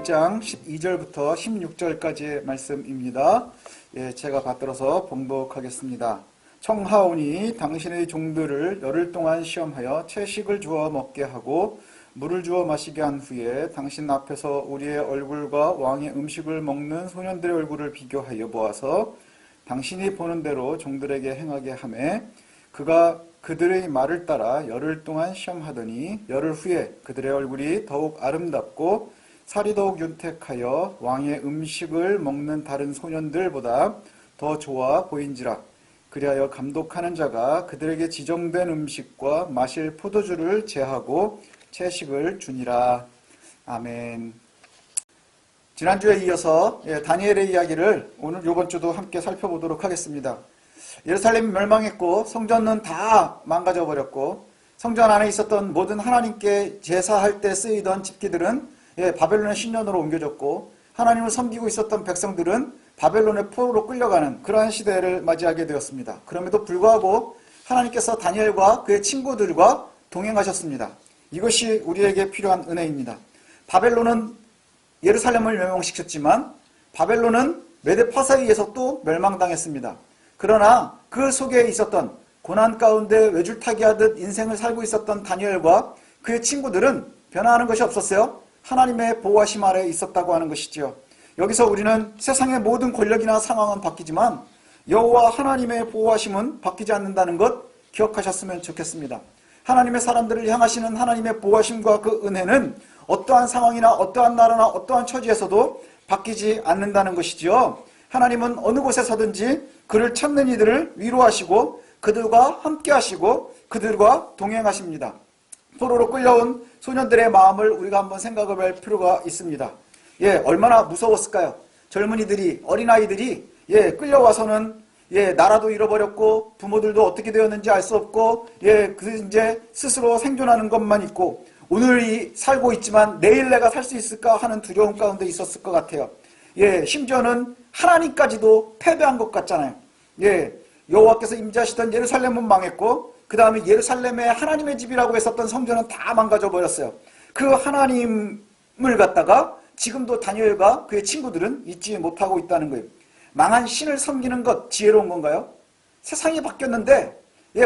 8장 12절부터 16절까지의 말씀입니다. 제가 받들어서 봉독하겠습니다. 청하오니 당신의 종들을 열흘 동안 시험하여 채식을 주어 먹게 하고 물을 주어 마시게 한 후에 당신 앞에서 우리의 얼굴과 왕의 음식을 먹는 소년들의 얼굴을 비교하여 보아서 당신이 보는 대로 종들에게 행하게 하매 그가 그들의 말을 따라 열흘 동안 시험하더니 열흘 후에 그들의 얼굴이 더욱 아름답고 살이 더욱 윤택하여 왕의 음식을 먹는 다른 소년들보다 더 좋아 보인지라. 그리하여 감독하는 자가 그들에게 지정된 음식과 마실 포도주를 제하고 채식을 주니라. 아멘. 지난주에 이어서 다니엘의 이야기를 오늘 이번 주도 함께 살펴보도록 하겠습니다. 예루살렘이 멸망했고 성전은 다 망가져 버렸고 성전 안에 있었던 모든 하나님께 제사할 때 쓰이던 집기들은 바벨론의 신전으로 옮겨졌고 하나님을 섬기고 있었던 백성들은 바벨론의 포로로 끌려가는 그러한 시대를 맞이하게 되었습니다. 그럼에도 불구하고 하나님께서 다니엘과 그의 친구들과 동행하셨습니다. 이것이 우리에게 필요한 은혜입니다. 바벨론은 예루살렘을 멸망시켰지만 바벨론은 메데파사에 의해서 또 멸망당했습니다. 그러나 그 속에 있었던 고난 가운데 외줄타기 하듯 인생을 살고 있었던 다니엘과 그의 친구들은 변화하는 것이 없었어요. 하나님의 보호하심 아래에 있었다고 하는 것이지요. 여기서 우리는 세상의 모든 권력이나 상황은 바뀌지만 여호와 하나님의 보호하심은 바뀌지 않는다는 것 기억하셨으면 좋겠습니다. 하나님의 사람들을 향하시는 하나님의 보호하심과 그 은혜는 어떠한 상황이나 어떠한 나라나 어떠한 처지에서도 바뀌지 않는다는 것이지요. 하나님은 어느 곳에서든지 그를 찾는 이들을 위로하시고 그들과 함께 하시고 그들과 동행하십니다. 포로로 끌려온 소년들의 마음을 우리가 한번 생각을 할 필요가 있습니다. 얼마나 무서웠을까요? 젊은이들이, 어린아이들이 끌려와서는 나라도 잃어버렸고 부모들도 어떻게 되었는지 알 수 없고 이제 스스로 생존하는 것만 있고 오늘이 살고 있지만 내일 내가 살 수 있을까 하는 두려움 가운데 있었을 것 같아요. 심지어는 하나님까지도 패배한 것 같잖아요. 여호와께서 임재하시던 예루살렘은 망했고 그 다음에 예루살렘에 하나님의 집이라고 했었던 성전은 다 망가져 버렸어요. 그 하나님을 갖다가 지금도 다니엘과 그의 친구들은 잊지 못하고 있다는 거예요. 망한 신을 섬기는 것 지혜로운 건가요? 세상이 바뀌었는데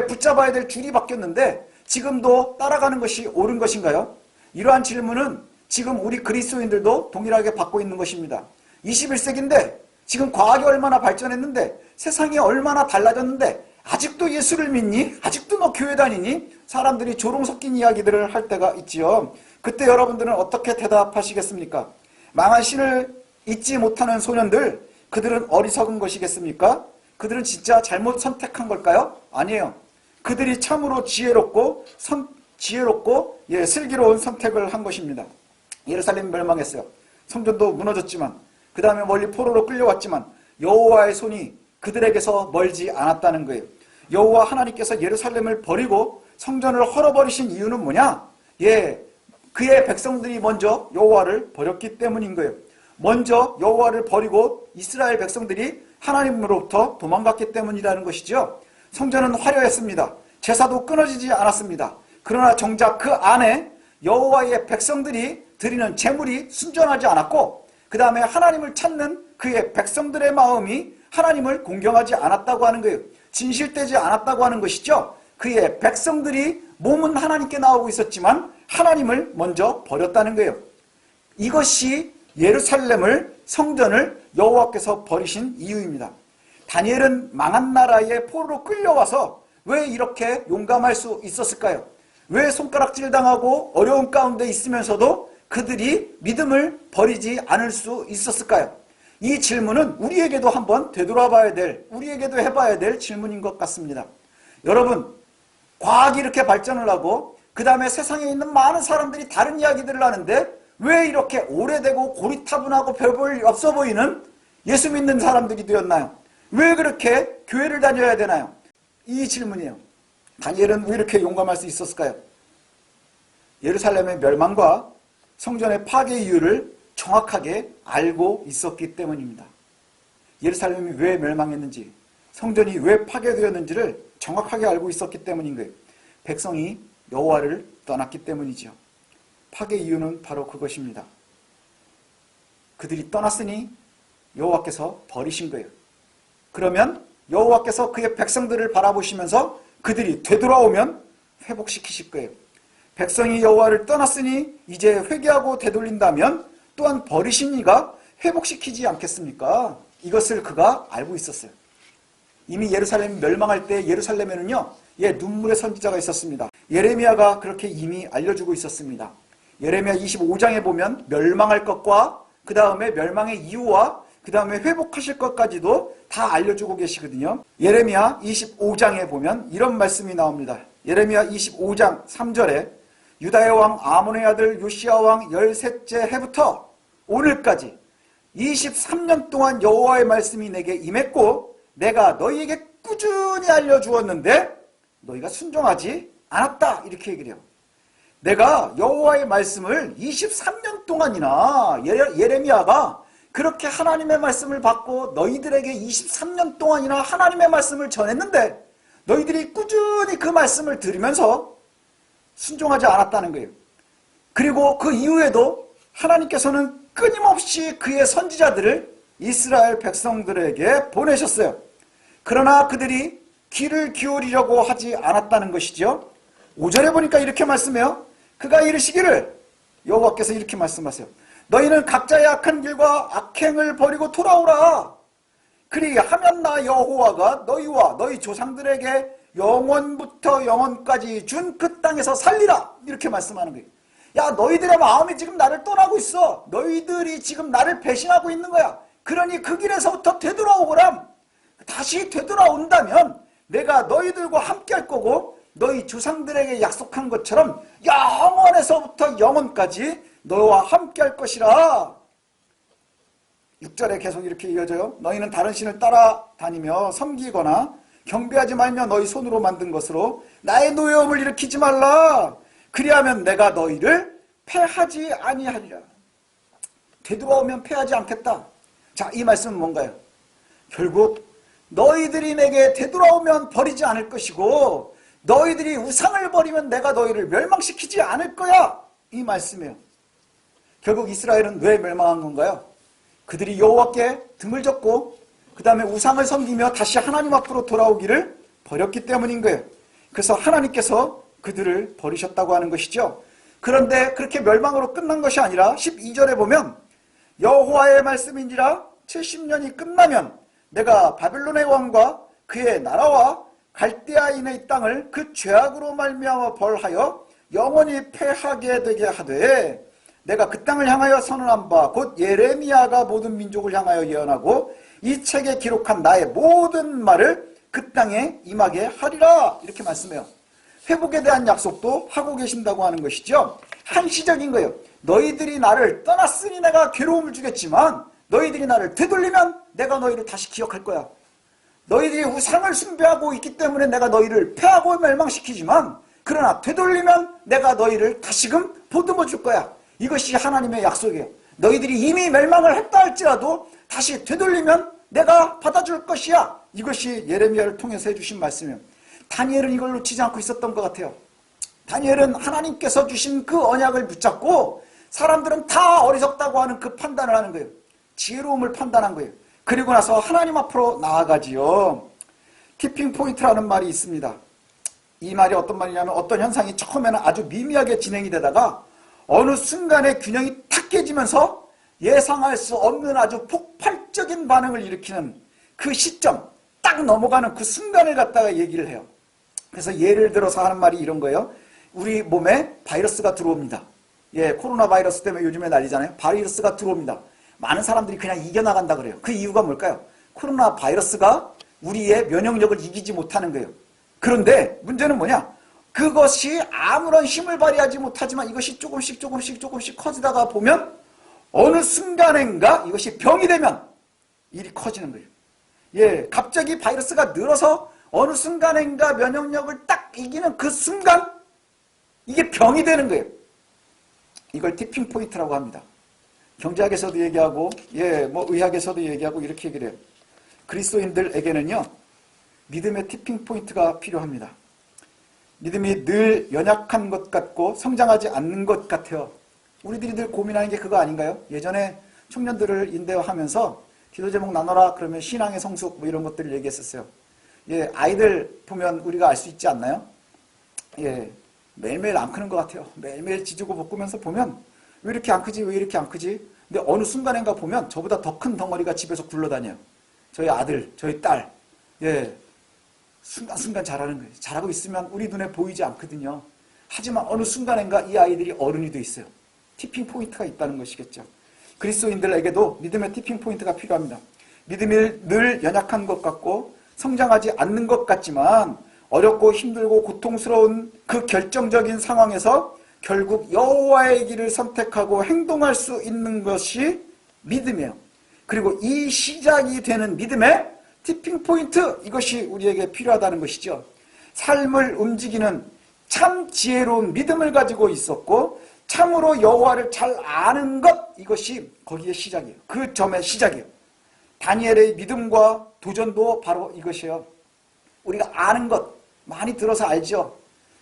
붙잡아야 될 줄이 바뀌었는데 지금도 따라가는 것이 옳은 것인가요? 이러한 질문은 지금 우리 그리스도인들도 동일하게 받고 있는 것입니다. 21세기인데 지금 과학이 얼마나 발전했는데 세상이 얼마나 달라졌는데 아직도 예수를 믿니? 아직도 너 교회 다니니? 사람들이 조롱 섞인 이야기들을 할 때가 있지요. 그때 여러분들은 어떻게 대답하시겠습니까? 망한 신을 잊지 못하는 소년들, 그들은 어리석은 것이겠습니까? 그들은 진짜 잘못 선택한 걸까요? 아니에요. 그들이 참으로 지혜롭고 슬기로운 선택을 한 것입니다. 예루살렘이 멸망했어요. 성전도 무너졌지만 그 다음에 멀리 포로로 끌려왔지만 여호와의 손이 그들에게서 멀지 않았다는 거예요. 여호와 하나님께서 예루살렘을 버리고 성전을 헐어버리신 이유는 뭐냐? 그의 백성들이 먼저 여호와를 버렸기 때문인 거예요. 먼저 여호와를 버리고 이스라엘 백성들이 하나님으로부터 도망갔기 때문이라는 것이죠. 성전은 화려했습니다. 제사도 끊어지지 않았습니다. 그러나 정작 그 안에 여호와의 백성들이 드리는 제물이 순전하지 않았고 그 다음에 하나님을 찾는 그의 백성들의 마음이 하나님을 공경하지 않았다고 하는 거예요. 진실되지 않았다고 하는 것이죠. 그의 백성들이 몸은 하나님께 나오고 있었지만 하나님을 먼저 버렸다는 거예요. 이것이 예루살렘을, 성전을 여호와께서 버리신 이유입니다. 다니엘은 망한 나라의 포로로 끌려와서 왜 이렇게 용감할 수 있었을까요? 왜 손가락질 당하고 어려운 가운데 있으면서도 그들이 믿음을 버리지 않을 수 있었을까요? 이 질문은 우리에게도 한번 되돌아봐야 될, 우리에게도 해봐야 될 질문인 것 같습니다. 여러분, 과학이 이렇게 발전을 하고 그 다음에 세상에 있는 많은 사람들이 다른 이야기들을 하는데 왜 이렇게 오래되고 고리타분하고 별볼 없어 보이는 예수 믿는 사람들이 되었나요? 왜 그렇게 교회를 다녀야 되나요? 이 질문이에요. 다니엘은 왜 이렇게 용감할 수 있었을까요? 예루살렘의 멸망과 성전의 파괴 이유를 정확하게 알고 있었기 때문입니다. 예루살렘이 왜 멸망했는지, 성전이 왜 파괴되었는지를 정확하게 알고 있었기 때문인 거예요. 백성이 여호와를 떠났기 때문이죠. 파괴 이유는 바로 그것입니다. 그들이 떠났으니 여호와께서 버리신 거예요. 그러면 여호와께서 그의 백성들을 바라보시면서 그들이 되돌아오면 회복시키실 거예요. 백성이 여호와를 떠났으니 이제 회개하고 되돌린다면 또한 버리신 이가 회복시키지 않겠습니까? 이것을 그가 알고 있었어요. 이미 예루살렘이 멸망할 때 예루살렘에는요, 눈물의 선지자가 있었습니다. 예레미야가 그렇게 이미 알려주고 있었습니다. 예레미야 25장에 보면 멸망할 것과 그 다음에 멸망의 이유와 그 다음에 회복하실 것까지도 다 알려주고 계시거든요. 예레미야 25장에 보면 이런 말씀이 나옵니다. 예레미야 25장 3절에 유다의 왕 아몬의 아들 요시야 왕 13째 해부터 오늘까지 23년 동안 여호와의 말씀이 내게 임했고 내가 너희에게 꾸준히 알려주었는데 너희가 순종하지 않았다. 이렇게 얘기를 해요. 내가 여호와의 말씀을 23년 동안이나 예레미야가 그렇게 하나님의 말씀을 받고 너희들에게 23년 동안이나 하나님의 말씀을 전했는데 너희들이 꾸준히 그 말씀을 들으면서 순종하지 않았다는 거예요. 그리고 그 이후에도 하나님께서는 끊임없이 그의 선지자들을 이스라엘 백성들에게 보내셨어요. 그러나 그들이 귀를 기울이려고 하지 않았다는 것이죠. 5절에 보니까 이렇게 말씀해요. 그가 이르시기를, 여호와께서 이렇게 말씀하세요. 너희는 각자의 악한 길과 악행을 버리고 돌아오라. 그리하면 나 여호와가 너희와 너희 조상들에게 영원부터 영원까지 준 그 땅에서 살리라. 이렇게 말씀하는 거예요. 야, 너희들의 마음이 지금 나를 떠나고 있어. 너희들이 지금 나를 배신하고 있는 거야. 그러니 그 길에서부터 되돌아오거라. 다시 되돌아온다면 내가 너희들과 함께 할 거고 너희 조상들에게 약속한 것처럼 영원에서부터 영원까지 너와 함께 할 것이라. 6절에 계속 이렇게 이어져요. 너희는 다른 신을 따라다니며 섬기거나 경배하지 말며 너희 손으로 만든 것으로 나의 노여움을 일으키지 말라. 그리하면 내가 너희를 패하지 아니하리라. 되돌아오면 패하지 않겠다. 자, 이 말씀은 뭔가요? 결국 너희들이 내게 되돌아오면 버리지 않을 것이고 너희들이 우상을 버리면 내가 너희를 멸망시키지 않을 거야. 이 말씀이에요. 결국 이스라엘은 왜 멸망한 건가요? 그들이 여호와께 등을 졌고 그 다음에 우상을 섬기며 다시 하나님 앞으로 돌아오기를 버렸기 때문인 거예요. 그래서 하나님께서 그들을 버리셨다고 하는 것이죠. 그런데 그렇게 멸망으로 끝난 것이 아니라 12절에 보면 여호와의 말씀인지라 70년이 끝나면 내가 바벨론의 왕과 그의 나라와 갈대아인의 땅을 그 죄악으로 말미암아 벌하여 영원히 패하게 되게 하되 내가 그 땅을 향하여 선언한 바 곧 예레미야가 모든 민족을 향하여 예언하고 이 책에 기록한 나의 모든 말을 그 땅에 임하게 하리라. 이렇게 말씀해요. 회복에 대한 약속도 하고 계신다고 하는 것이죠. 한시적인 거예요. 너희들이 나를 떠났으니 내가 괴로움을 주겠지만 너희들이 나를 되돌리면 내가 너희를 다시 기억할 거야. 너희들이 우상을 숭배하고 있기 때문에 내가 너희를 패하고 멸망시키지만 그러나 되돌리면 내가 너희를 다시금 보듬어 줄 거야. 이것이 하나님의 약속이에요. 너희들이 이미 멸망을 했다 할지라도 다시 되돌리면 내가 받아줄 것이야. 이것이 예레미야를 통해서 해주신 말씀이에요. 다니엘은 이걸 놓치지 않고 있었던 것 같아요. 다니엘은 하나님께서 주신 그 언약을 붙잡고 사람들은 다 어리석다고 하는 그 판단을 하는 거예요. 지혜로움을 판단한 거예요. 그리고 나서 하나님 앞으로 나아가지요. 티핑 포인트라는 말이 있습니다. 이 말이 어떤 말이냐면 어떤 현상이 처음에는 아주 미미하게 진행이 되다가 어느 순간에 균형이 탁 깨지면서 예상할 수 없는 아주 폭발적인 반응을 일으키는 그 시점, 딱 넘어가는 그 순간을 갖다가 얘기를 해요. 그래서 예를 들어서 하는 말이 이런 거예요. 우리 몸에 바이러스가 들어옵니다. 코로나 바이러스 때문에 요즘에 난리잖아요. 바이러스가 들어옵니다. 많은 사람들이 그냥 이겨나간다 그래요. 그 이유가 뭘까요? 코로나 바이러스가 우리의 면역력을 이기지 못하는 거예요. 그런데 문제는 뭐냐? 그것이 아무런 힘을 발휘하지 못하지만 이것이 조금씩 커지다가 보면 어느 순간인가 이것이 병이 되면 일이 커지는 거예요. 갑자기 바이러스가 늘어서 어느 순간인가 면역력을 딱 이기는 그 순간 이게 병이 되는 거예요. 이걸 티핑 포인트라고 합니다. 경제학에서도 얘기하고 의학에서도 얘기하고 이렇게 얘기를 해요. 그리스도인들에게는요 믿음의 티핑 포인트가 필요합니다. 믿음이 늘 연약한 것 같고 성장하지 않는 것 같아요. 우리들이 늘 고민하는 게 그거 아닌가요? 예전에 청년들을 인도하면서 기도 제목 나눠라 그러면 신앙의 성숙 뭐 이런 것들을 얘기했었어요. 예, 아이들 보면 우리가 알 수 있지 않나요? 예, 매일매일 안 크는 것 같아요. 매일매일 지지고 볶으면서 보면 왜 이렇게 안 크지? 왜 이렇게 안 크지? 근데 어느 순간인가 보면 저보다 더 큰 덩어리가 집에서 굴러다녀요. 저희 아들, 저희 딸. 예, 순간순간 자라는 거예요. 자라고 있으면 우리 눈에 보이지 않거든요. 하지만 어느 순간인가 이 아이들이 어른이 돼 있어요. 티핑 포인트가 있다는 것이겠죠. 그리스도인들에게도 믿음의 티핑 포인트가 필요합니다. 믿음이 늘 연약한 것 같고 성장하지 않는 것 같지만 어렵고 힘들고 고통스러운 그 결정적인 상황에서 결국 여호와의 길을 선택하고 행동할 수 있는 것이 믿음이에요. 그리고 이 시작이 되는 믿음의 티핑 포인트, 이것이 우리에게 필요하다는 것이죠. 삶을 움직이는 참 지혜로운 믿음을 가지고 있었고 참으로 여호와를 잘 아는 것, 이것이 거기에 시작이에요. 그 점의 시작이에요. 다니엘의 믿음과 도전도 바로 이것이에요. 우리가 아는 것, 많이 들어서 알죠.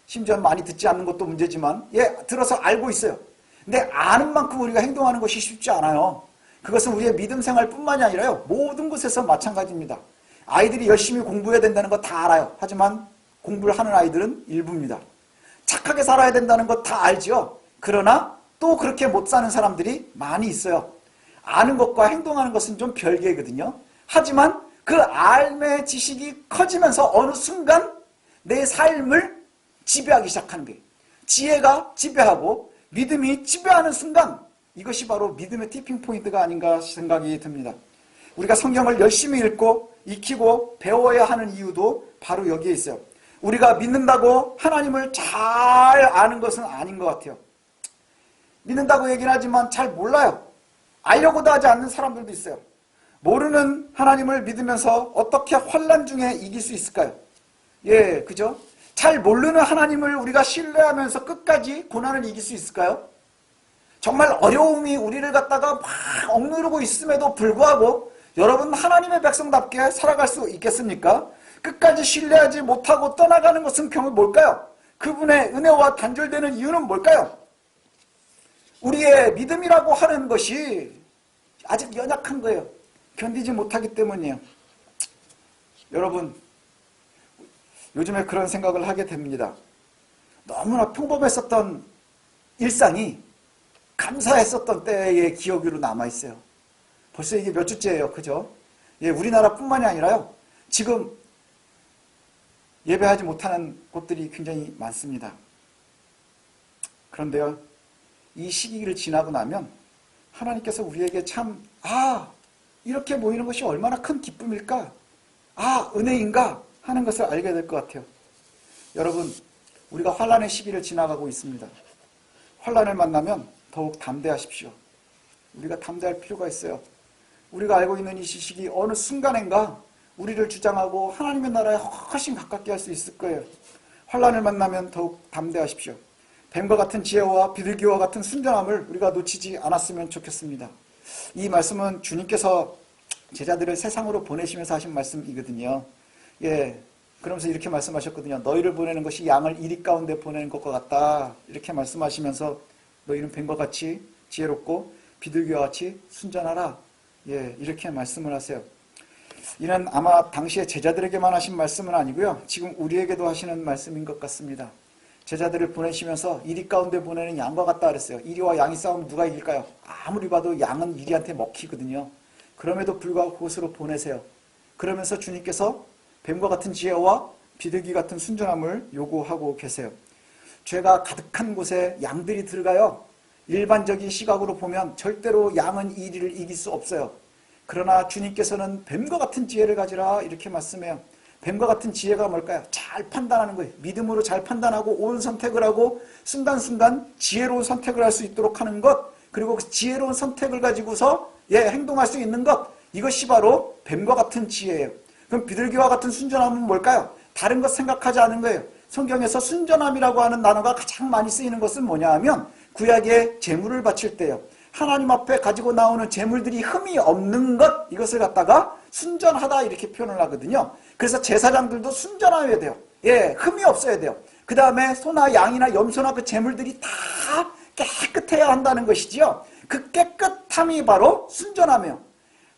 심지어 많이 듣지 않는 것도 문제지만 들어서 알고 있어요. 근데 아는 만큼 우리가 행동하는 것이 쉽지 않아요. 그것은 우리의 믿음 생활뿐만이 아니라요, 모든 곳에서 마찬가지입니다. 아이들이 열심히 공부해야 된다는 거 다 알아요. 하지만 공부를 하는 아이들은 일부입니다. 착하게 살아야 된다는 거 다 알죠. 그러나 또 그렇게 못 사는 사람들이 많이 있어요. 아는 것과 행동하는 것은 좀 별개거든요. 하지만 그 알의 지식이 커지면서 어느 순간 내 삶을 지배하기 시작하는 거예요. 지혜가 지배하고 믿음이 지배하는 순간, 이것이 바로 믿음의 티핑 포인트가 아닌가 생각이 듭니다. 우리가 성경을 열심히 읽고 익히고 배워야 하는 이유도 바로 여기에 있어요. 우리가 믿는다고 하나님을 잘 아는 것은 아닌 것 같아요. 믿는다고 얘기는 하지만 잘 몰라요. 알려고도 하지 않는 사람들도 있어요. 모르는 하나님을 믿으면서 어떻게 환난 중에 이길 수 있을까요? 예, 그죠? 잘 모르는 하나님을 우리가 신뢰하면서 끝까지 고난을 이길 수 있을까요? 정말 어려움이 우리를 갖다가 막 억누르고 있음에도 불구하고 여러분, 하나님의 백성답게 살아갈 수 있겠습니까? 끝까지 신뢰하지 못하고 떠나가는 것은 결국 뭘까요? 그분의 은혜와 단절되는 이유는 뭘까요? 우리의 믿음이라고 하는 것이 아직 연약한 거예요. 견디지 못하기 때문이에요. 여러분, 요즘에 그런 생각을 하게 됩니다. 너무나 평범했었던 일상이 감사했었던 때의 기억으로 남아있어요. 벌써 이게 몇 주째예요. 그죠? 예, 우리나라뿐만이 아니라요, 지금 예배하지 못하는 곳들이 굉장히 많습니다. 그런데요, 이 시기를 지나고 나면 하나님께서 우리에게 참, 이렇게 모이는 것이 얼마나 큰 기쁨일까? 은혜인가? 하는 것을 알게 될 것 같아요. 여러분, 우리가 환난의 시기를 지나가고 있습니다. 환난을 만나면 더욱 담대하십시오. 우리가 담대할 필요가 있어요. 우리가 알고 있는 이 지식이 어느 순간인가 우리를 주장하고 하나님의 나라에 훨씬 가깝게 할 수 있을 거예요. 환난을 만나면 더욱 담대하십시오. 뱀과 같은 지혜와 비둘기와 같은 순전함을 우리가 놓치지 않았으면 좋겠습니다. 이 말씀은 주님께서 제자들을 세상으로 보내시면서 하신 말씀이거든요. 예, 그러면서 이렇게 말씀하셨거든요. 너희를 보내는 것이 양을 이리 가운데 보내는 것과 같다. 이렇게 말씀하시면서 너희는 뱀과 같이 지혜롭고 비둘기와 같이 순전하라. 예, 이렇게 말씀을 하세요. 이는 아마 당시에 제자들에게만 하신 말씀은 아니고요, 지금 우리에게도 하시는 말씀인 것 같습니다. 제자들을 보내시면서 이리 가운데 보내는 양과 같다 그랬어요. 이리와 양이 싸우면 누가 이길까요? 아무리 봐도 양은 이리한테 먹히거든요. 그럼에도 불구하고 그곳으로 보내세요. 그러면서 주님께서 뱀과 같은 지혜와 비둘기 같은 순전함을 요구하고 계세요. 죄가 가득한 곳에 양들이 들어가요. 일반적인 시각으로 보면 절대로 양은 이리를 이길 수 없어요. 그러나 주님께서는 뱀과 같은 지혜를 가지라 이렇게 말씀해요. 뱀과 같은 지혜가 뭘까요? 잘 판단하는 거예요. 믿음으로 잘 판단하고 옳은 선택을 하고 순간순간 지혜로운 선택을 할 수 있도록 하는 것, 그리고 그 지혜로운 선택을 가지고서 행동할 수 있는 것, 이것이 바로 뱀과 같은 지혜예요. 그럼 비둘기와 같은 순전함은 뭘까요? 다른 것 생각하지 않은 거예요. 성경에서 순전함이라고 하는 단어가 가장 많이 쓰이는 것은 뭐냐 하면 구약의 제물을 바칠 때요, 하나님 앞에 가지고 나오는 제물들이 흠이 없는 것, 이것을 갖다가 순전하다 이렇게 표현을 하거든요. 그래서 제사장들도 순전해야 돼요. 흠이 없어야 돼요. 그 다음에 소나 양이나 염소나 그 제물들이 다 깨끗해야 한다는 것이지요. 그 깨끗한 참이 바로 순전하며,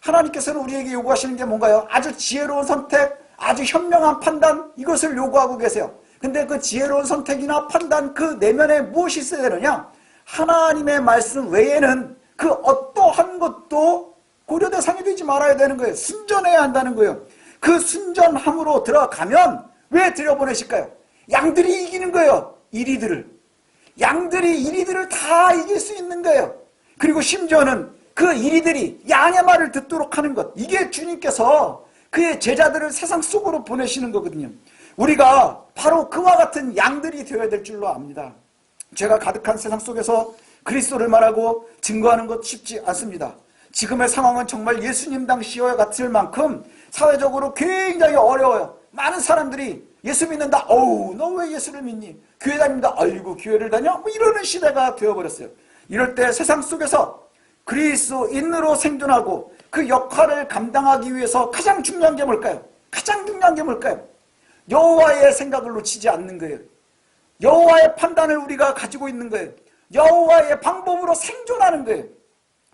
하나님께서는 우리에게 요구하시는 게 뭔가요? 아주 지혜로운 선택, 아주 현명한 판단, 이것을 요구하고 계세요. 근데 그 지혜로운 선택이나 판단, 그 내면에 무엇이 있어야 되느냐? 하나님의 말씀 외에는 그 어떠한 것도 고려 대상이 되지 말아야 되는 거예요. 순전해야 한다는 거예요. 그 순전함으로 들어가면 왜 들여보내실까요? 양들이 이기는 거예요. 이리들을. 양들이 이리들을 다 이길 수 있는 거예요. 그리고 심지어는 그 이리들이 양의 말을 듣도록 하는 것. 이게 주님께서 그의 제자들을 세상 속으로 보내시는 거거든요. 우리가 바로 그와 같은 양들이 되어야 될 줄로 압니다. 죄가 가득한 세상 속에서 그리스도를 말하고 증거하는 것 쉽지 않습니다. 지금의 상황은 정말 예수님 당시와 같을 만큼 사회적으로 굉장히 어려워요. 많은 사람들이 예수 믿는다. 어우, 너 왜 예수를 믿니? 교회 다닌다. 아이고, 교회를 다녀? 뭐 이러는 시대가 되어버렸어요. 이럴 때 세상 속에서 그리스도인으로 생존하고 그 역할을 감당하기 위해서 가장 중요한 게 뭘까요? 가장 중요한 게 뭘까요? 여호와의 생각을 놓치지 않는 거예요. 여호와의 판단을 우리가 가지고 있는 거예요. 여호와의 방법으로 생존하는 거예요.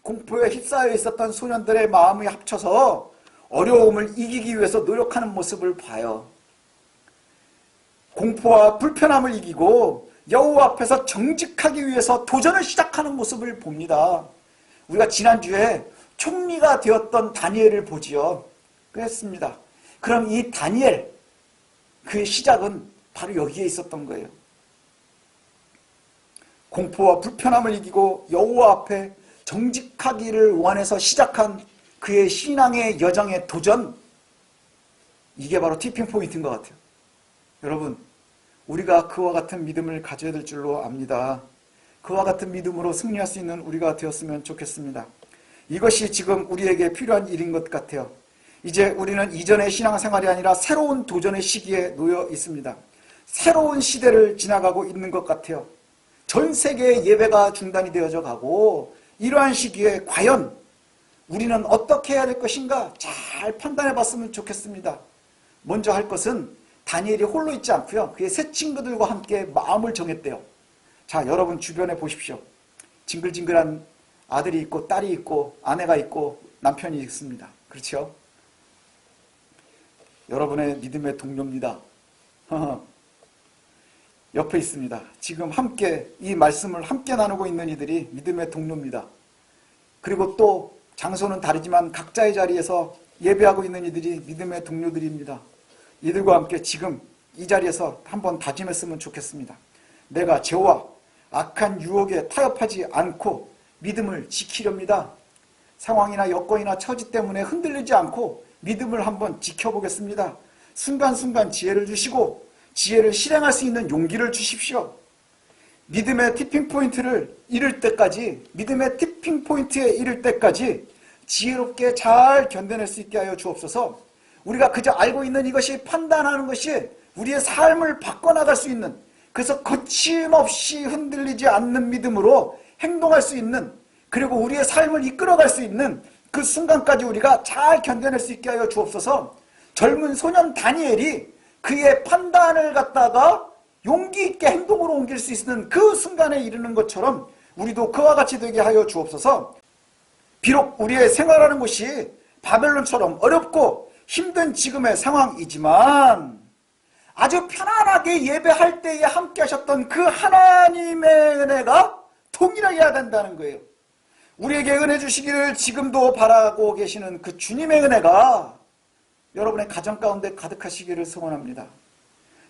공포에 휩싸여 있었던 소년들의 마음이 합쳐서 어려움을 이기기 위해서 노력하는 모습을 봐요. 공포와 불편함을 이기고 여호와 앞에서 정직하기 위해서 도전을 시작하는 모습을 봅니다. 우리가 지난주에 총리가 되었던 다니엘을 보지요. 그랬습니다. 그럼 이 다니엘, 그의 시작은 바로 여기에 있었던 거예요. 공포와 불편함을 이기고 여호와 앞에 정직하기를 원해서 시작한 그의 신앙의 여정의 도전, 이게 바로 티핑 포인트인 것 같아요. 여러분, 우리가 그와 같은 믿음을 가져야 될 줄로 압니다. 그와 같은 믿음으로 승리할 수 있는 우리가 되었으면 좋겠습니다. 이것이 지금 우리에게 필요한 일인 것 같아요. 이제 우리는 이전의 신앙생활이 아니라 새로운 도전의 시기에 놓여 있습니다. 새로운 시대를 지나가고 있는 것 같아요. 전 세계의 예배가 중단이 되어져 가고, 이러한 시기에 과연 우리는 어떻게 해야 될 것인가 잘 판단해 봤으면 좋겠습니다. 먼저 할 것은 다니엘이 홀로 있지 않고요. 그의 세 친구들과 함께 마음을 정했대요. 자, 여러분 주변에 보십시오. 징글징글한 아들이 있고 딸이 있고 아내가 있고 남편이 있습니다. 그렇죠? 여러분의 믿음의 동료입니다. 옆에 있습니다. 지금 함께 이 말씀을 함께 나누고 있는 이들이 믿음의 동료입니다. 그리고 또 장소는 다르지만 각자의 자리에서 예배하고 있는 이들이 믿음의 동료들입니다. 이들과 함께 지금 이 자리에서 한번 다짐했으면 좋겠습니다. 내가 죄와 악한 유혹에 타협하지 않고 믿음을 지키렵니다. 상황이나 여건이나 처지 때문에 흔들리지 않고 믿음을 한번 지켜보겠습니다. 순간순간 지혜를 주시고 지혜를 실행할 수 있는 용기를 주십시오. 믿음의 티핑포인트를 이룰 때까지, 믿음의 티핑포인트에 이를 때까지 지혜롭게 잘 견뎌낼 수 있게 하여 주옵소서. 우리가 그저 알고 있는 이것이 판단하는 것이 우리의 삶을 바꿔나갈 수 있는, 그래서 거침없이 흔들리지 않는 믿음으로 행동할 수 있는, 그리고 우리의 삶을 이끌어갈 수 있는 그 순간까지 우리가 잘 견뎌낼 수 있게 하여 주옵소서. 젊은 소년 다니엘이 그의 판단을 갖다가 용기 있게 행동으로 옮길 수 있는 그 순간에 이르는 것처럼 우리도 그와 같이 되게 하여 주옵소서. 비록 우리의 생활하는 곳이 바벨론처럼 어렵고 힘든 지금의 상황이지만 아주 편안하게 예배할 때에 함께 하셨던 그 하나님의 은혜가 동일하게 된다는 거예요. 우리에게 은혜 주시기를 지금도 바라고 계시는 그 주님의 은혜가 여러분의 가정 가운데 가득하시기를 소원합니다.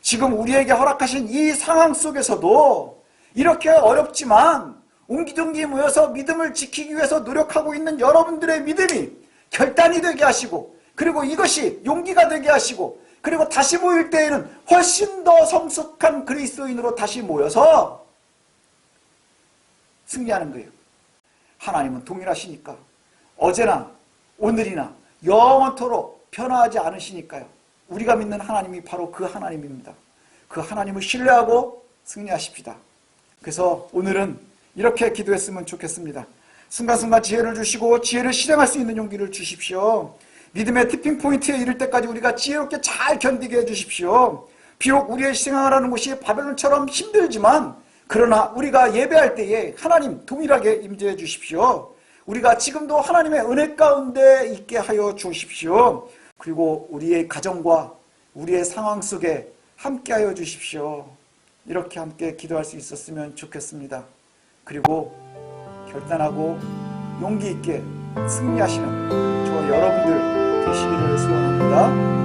지금 우리에게 허락하신 이 상황 속에서도 이렇게 어렵지만 옹기종기 모여서 믿음을 지키기 위해서 노력하고 있는 여러분들의 믿음이 결단이 되게 하시고, 그리고 이것이 용기가 되게 하시고, 그리고 다시 모일 때에는 훨씬 더 성숙한 그리스도인으로 다시 모여서 승리하는 거예요. 하나님은 동일하시니까 어제나 오늘이나 영원토록 변화하지 않으시니까요. 우리가 믿는 하나님이 바로 그 하나님입니다. 그 하나님을 신뢰하고 승리하십시다. 그래서 오늘은 이렇게 기도했으면 좋겠습니다. 순간순간 지혜를 주시고 지혜를 실행할 수 있는 용기를 주십시오. 믿음의 티핑포인트에 이를 때까지 우리가 지혜롭게 잘 견디게 해주십시오. 비록 우리의 생활하는 곳이 바벨론처럼 힘들지만 그러나 우리가 예배할 때에 하나님 동일하게 임재해 주십시오. 우리가 지금도 하나님의 은혜 가운데 있게 하여 주십시오. 그리고 우리의 가정과 우리의 상황 속에 함께 하여 주십시오. 이렇게 함께 기도할 수 있었으면 좋겠습니다. 그리고 결단하고 용기 있게 승리하시는 저 여러분들 되시기를 소원합니다.